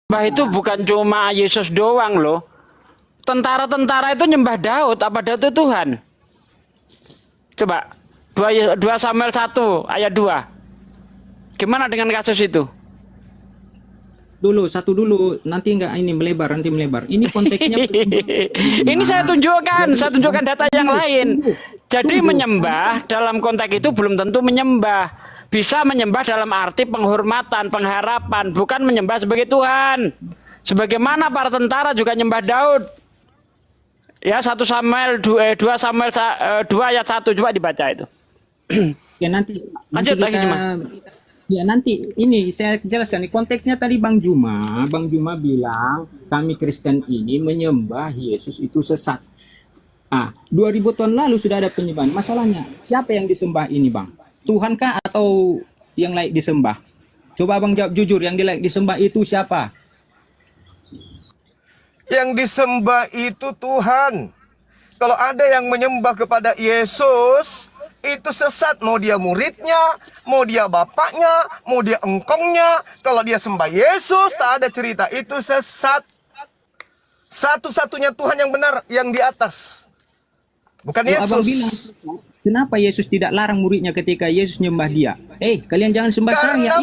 Bah itu bukan cuma Yesus doang loh. Tentara-tentara itu nyembah Daud, apa Daud itu Tuhan? Coba 2 Samuel 1 ayat 2. Gimana dengan kasus itu? Satu dulu, nanti enggak ini melebar, nanti melebar. Ini konteksnya Ini saya tunjukkan data yang tunggu, lain. tunggu, Jadi tunggu. menyembah dalam konteks itu belum tentu menyembah. Bisa menyembah dalam arti penghormatan, pengharapan, bukan menyembah sebagai Tuhan. Sebagaimana para tentara juga nyembah Daud. Ya 1 Samuel 2 Samuel 2 ayat 1, coba dibaca itu. Ya nanti Lanjut lagi kita gimana? ya nanti ini saya jelaskan nih konteksnya tadi Bang Juma bilang kami Kristen ini menyembah Yesus itu sesat. 2000 tahun lalu sudah ada penyembahan. Masalahnya siapa yang disembah ini Bang? Tuhan kah atau yang lain disembah? Coba Bang jawab jujur, yang disembah itu siapa? Yang disembah itu Tuhan. Kalau ada yang menyembah kepada Yesus, itu sesat. Mau dia muridnya, mau dia bapaknya, mau dia engkongnya. Kalau dia sembah Yesus, tak ada cerita. Itu sesat. Satu-satunya Tuhan yang benar, yang di atas. Bukan Kalau Abang bilang, Yesus. kenapa Yesus tidak larang muridnya ketika Yesus nyembah dia? Kalian jangan sembah saya.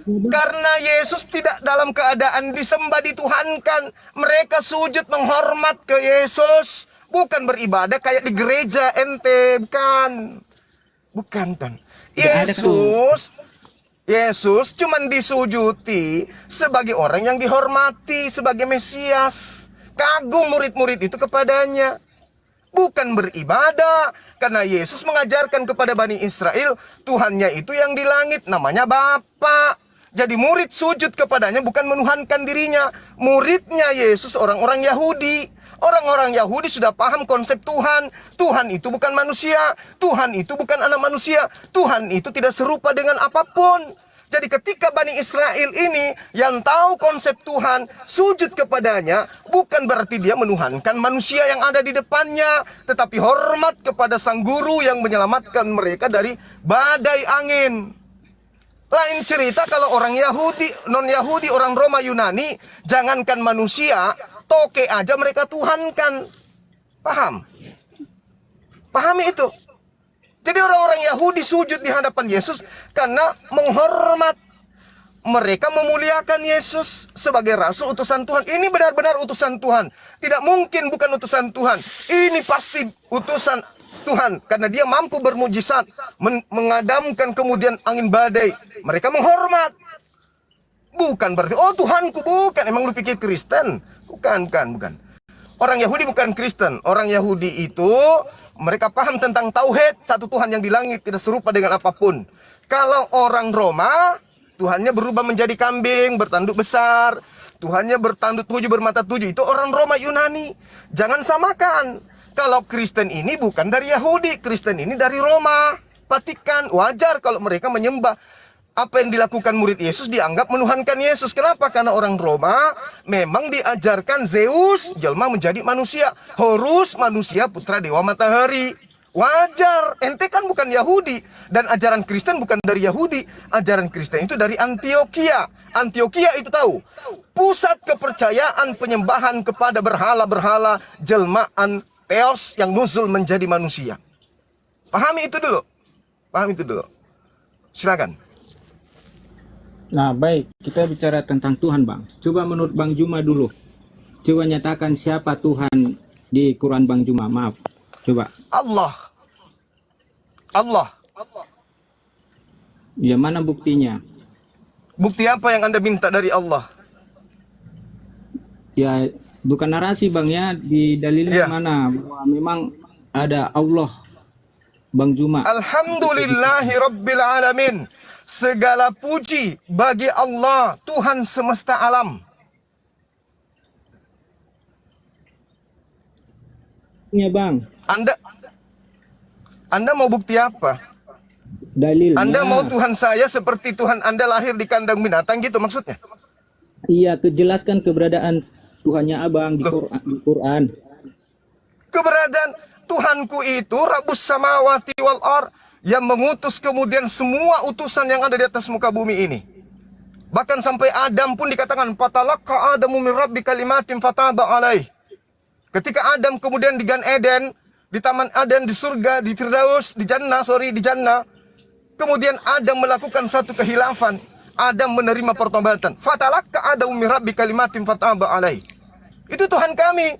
Karena Yesus tidak dalam keadaan disembah, dituhankan. Mereka sujud menghormat ke Yesus. Bukan beribadah kayak di gereja ente. Bukan kan. Yesus cuman disujuti sebagai orang yang dihormati, sebagai Mesias. Kagum murid-murid itu kepadanya. Bukan beribadah. Karena Yesus mengajarkan kepada Bani Israel, Tuhannya itu yang di langit, namanya Bapa. Jadi murid sujud kepadanya bukan menuhankan dirinya. Muridnya Yesus orang-orang Yahudi. Orang-orang Yahudi sudah paham konsep Tuhan. Tuhan itu bukan manusia. Tuhan itu bukan anak manusia. Tuhan itu tidak serupa dengan apapun. Jadi ketika Bani Israel ini yang tahu konsep Tuhan, sujud kepadanya, bukan berarti dia menuhankan manusia yang ada di depannya, tetapi hormat kepada sang guru yang menyelamatkan mereka dari badai angin. Lain cerita kalau orang Yahudi, non-Yahudi, orang Roma, Yunani, jangankan manusia, toke aja mereka tuhankan. Paham? Pahami itu. Jadi orang-orang Yahudi sujud di hadapan Yesus karena menghormat. Mereka memuliakan Yesus sebagai rasul utusan Tuhan. Ini benar-benar utusan Tuhan. Tidak mungkin bukan utusan Tuhan. Ini pasti utusan Tuhan. Karena dia mampu bermujizat. Mengadamkan kemudian angin badai. Mereka menghormat. Bukan berarti, oh Tuhanku, bukan. Emang lu pikir Kristen? Bukan. Orang Yahudi bukan Kristen. Orang Yahudi itu mereka paham tentang tauhid, satu Tuhan yang di langit, tidak serupa dengan apapun. Kalau orang Roma, Tuhannya berubah menjadi kambing, bertanduk besar. Tuhannya bertanduk 7, bermata 7. Itu orang Roma, Yunani. Jangan samakan. Kalau Kristen ini bukan dari Yahudi, Kristen ini dari Roma. Vatikan, wajar kalau mereka menyembah. Apa yang dilakukan murid Yesus dianggap menuhankan Yesus. Kenapa? Karena orang Roma memang diajarkan Zeus, jelma menjadi manusia. Horus, manusia, putra dewa matahari. Wajar. Ente kan bukan Yahudi. Dan ajaran Kristen bukan dari Yahudi. Ajaran Kristen itu dari Antioquia. Antioquia itu tahu. Pusat kepercayaan penyembahan kepada berhala-berhala, jelmaan Theos yang nuzul menjadi manusia. Pahami itu dulu. Silakan. Nah, baik, kita bicara tentang Tuhan, Bang. Coba menurut Bang Juma dulu. Coba nyatakan siapa Tuhan di Quran Bang Juma. Maaf. Coba. Allah. Ya, mana buktinya? Bukti apa yang Anda minta dari Allah? Ya, bukan narasi, Bang, ya. Di dalilnya mana? Bahwa memang ada Allah, Bang Juma. Alhamdulillahi Rabbil Alamin. Segala puji bagi Allah, Tuhan semesta alam. Ya, Bang. Anda mau bukti apa? Dalilnya. Anda mau Tuhan saya seperti Tuhan Anda lahir di kandang binatang gitu maksudnya? Iya, kejelaskan keberadaan Tuhannya Abang di Quran. Keberadaan Tuhanku itu Rabbus samawati wal ar, yang mengutus kemudian semua utusan yang ada di atas muka bumi ini. Bahkan sampai Adam pun dikatakan fatalaqqa Adamu min rabbi kalimatin fataba alaih. Ketika Adam kemudian di Gan Eden, di Taman Eden, di surga, di Firdaus, di Jannah, kemudian Adam melakukan satu kehilafan. Adam menerima pertobatan. Fatalaqqa Adamu min rabbi kalimatin fataba alaih. Itu Tuhan kami.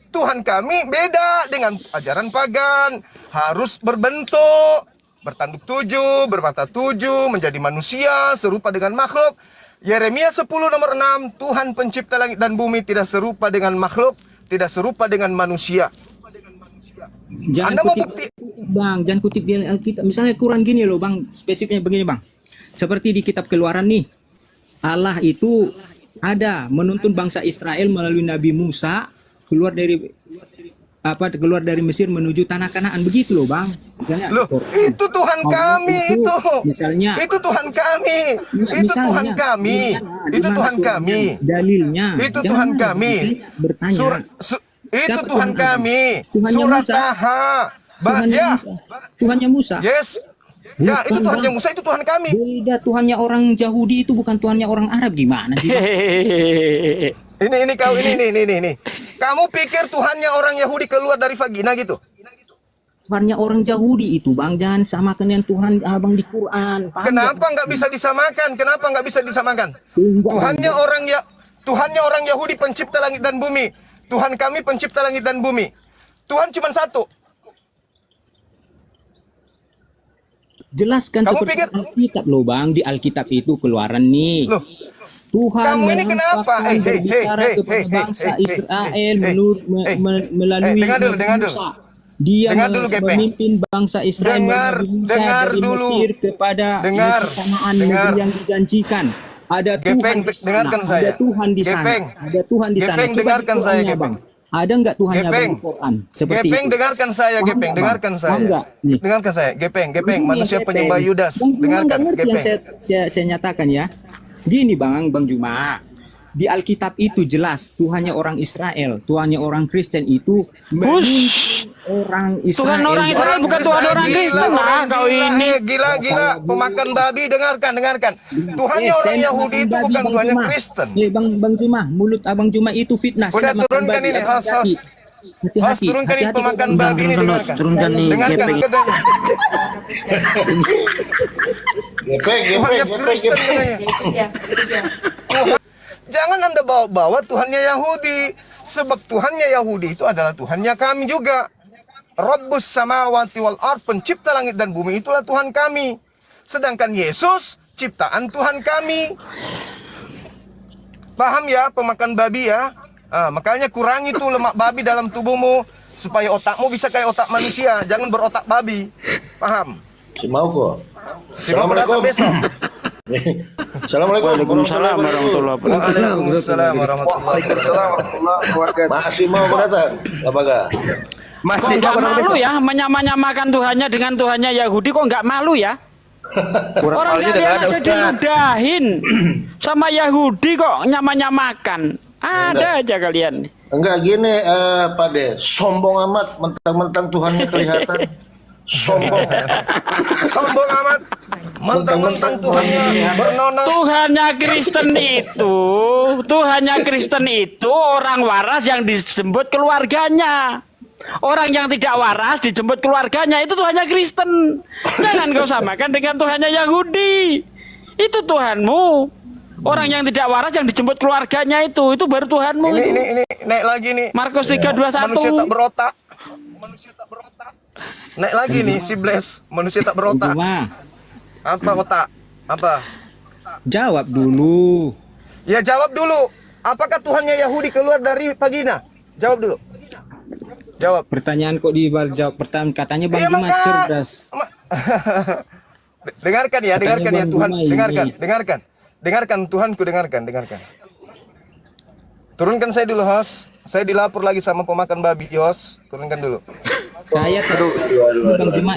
Tuhan kami beda dengan ajaran pagan. Harus berbentuk, bertanduk 7, bermata 7, menjadi manusia, serupa dengan makhluk. Yeremia 10 nomor 6, Tuhan pencipta langit dan bumi tidak serupa dengan makhluk, tidak serupa dengan manusia. Jangan Anda mau kutip, bukti? Bang, jangan kutip di Alkitab. Misalnya Quran gini loh, Bang. Spesifiknya begini, Bang. Seperti di kitab Keluaran nih. Allah itu ada menuntun bangsa Israel melalui Nabi Musa keluar dari Mesir menuju tanah Kanaan, begitu loh, Bang. Misalnya Loh, itu Tuhan kami itu. Misalnya Itu Tuhan kami. Itu Tuhan kami. Itu Tuhan kami. Dalilnya. Itu Jangan Tuhan kami. Bertanya. Itu Siapa Tuhan kami. Tuhannya Surat Musa. Taha. Tuhannya Musa. Tuhannya Musa. Yes. Ya, itu Bukan, Tuhannya Bang. Musa, itu Tuhan kami. Beda, Tuhannya orang Yahudi itu bukan Tuhannya orang Arab, gimana sih, Bang? Ini kau ini. Kamu pikir Tuhannya orang Yahudi keluar dari vagina gitu? Tuhannya orang Yahudi itu, Bang, jangan samakan dengan Tuhan Abang di Quran. Paham Kenapa nggak? nggak bisa disamakan? Kenapa nggak bisa disamakan? Enggak, Tuhannya orang Yahudi pencipta langit dan bumi. Tuhan kami pencipta langit dan bumi. Tuhan cuma satu. Jelaskan Kamu seperti pikir- Alkitab loh, Bang. Di Alkitab itu Keluaran nih. Loh, Tuhan kamu ini kenapa? menampakkan berbicara kepada bangsa Israel melalui dengar dulu. Musa. Dia Dengar dulu, Gepeng. memimpin bangsa Israel melalui Musa dengar dari dulu. Mesir kepada Dengar, Kanaan, dengar. negeri yang dijanjikan. Ada Tuhan Gepeng, di sana. dengarkan saya. Ada Tuhan di sana. Gepeng. Ada Tuhan di sana. Gepeng, Coba dengarkan di saya, Qurannya, Gepeng. Bang. Ada nggak Tuhannya Gepeng. dalam Quran? Seperti Gepeng, itu. dengarkan saya, Paham Gepeng, nggak, Bang? dengarkan Paham saya. nggak? Nih. Dengarkan saya, Gepeng, Begini ya, manusia Gepeng. penyembah Yudas. Bang Juma Dengarkan, nggak ngerti yang Gepeng. saya nyatakan ya. Gini, Bang Juma. Di Alkitab itu jelas Tuhannya orang Israel, Tuhannya orang Kristen itu memimpin orang Israel. Tuhan orang Israel bukan Tuhan orang Kristen lah kau ini. Gila, pemakan babi, dengarkan. Tuhannya orang Yahudi itu bukan Tuhannya Kristen. Bang Juma, mulut Abang Juma itu fitnah. Udah Saya makan turunkan babi, ini, Abang host. hati-hati. Host, Hati-hati. turunkan ini Hati-hati, pemakan Bang. babi ini, dengarkan. turunkan nih, Dengarkan Gepeng. katanya. Gepeng. Tuhannya Kristen katanya. Jangan Anda bawa-bawa Tuhannya Yahudi. Sebab Tuhannya Yahudi itu adalah Tuhannya kami juga. Rabbus samawati wal ard, pencipta langit dan bumi, itulah Tuhan kami. Sedangkan Yesus ciptaan Tuhan kami. Paham ya, pemakan babi ya? Makanya kurangi tuh lemak babi dalam tubuhmu supaya otakmu bisa kayak otak manusia, jangan berotak babi. Paham? Si mau kok. Siapa datang besok? Assalamualaikum. Waalaikumsalam warahmatullahi wabarakatuh. Waalaikumsalam warahmatullahi wabarakatuh. Masih mau kok datang? Apakah? Kok nggak malu ya menyamakan Tuhannya dengan Tuhannya Yahudi, kok nggak malu ya? Orang kalian aja diludahin sama Yahudi kok nyamakan. Ada aja kalian. Enggak gini, Pak De. Sombong amat, mentang-mentang Tuhannya kelihatan. Sombong. Sombong amat. Mentang-mentang Tuhannya bernono. Tuhannya Kristen itu orang waras yang dijemput keluarganya. Orang yang tidak waras dijemput keluarganya, itu Tuhannya Kristen. Jangan kau samakan dengan Tuhannya Yahudi. Itu Tuhanmu. Orang yang tidak waras yang dijemput keluarganya itu baru Tuhanmu. Ini naik lagi nih. Markus 3:21. Manusia tak berotak. Naik lagi nih si Bless. Manusia tak berotak. Juma, Apa otak? Apa? jawab dulu. Ya jawab dulu. Apakah Tuhannya Yahudi keluar dari vagina? Jawab dulu. Jawab. Pertanyaan kok jawab pertanyaan, katanya Bang Iya, Juma maka- cerdas. Dengarkan ya, dengarkan ya Bang Tuhan, Juma ini. dengarkan Tuhanku, dengarkan. Turunkan saya dulu, host. Saya dilapor lagi sama pemakan babi, host. Turunkan dulu. Saya Aduh. Bang Juma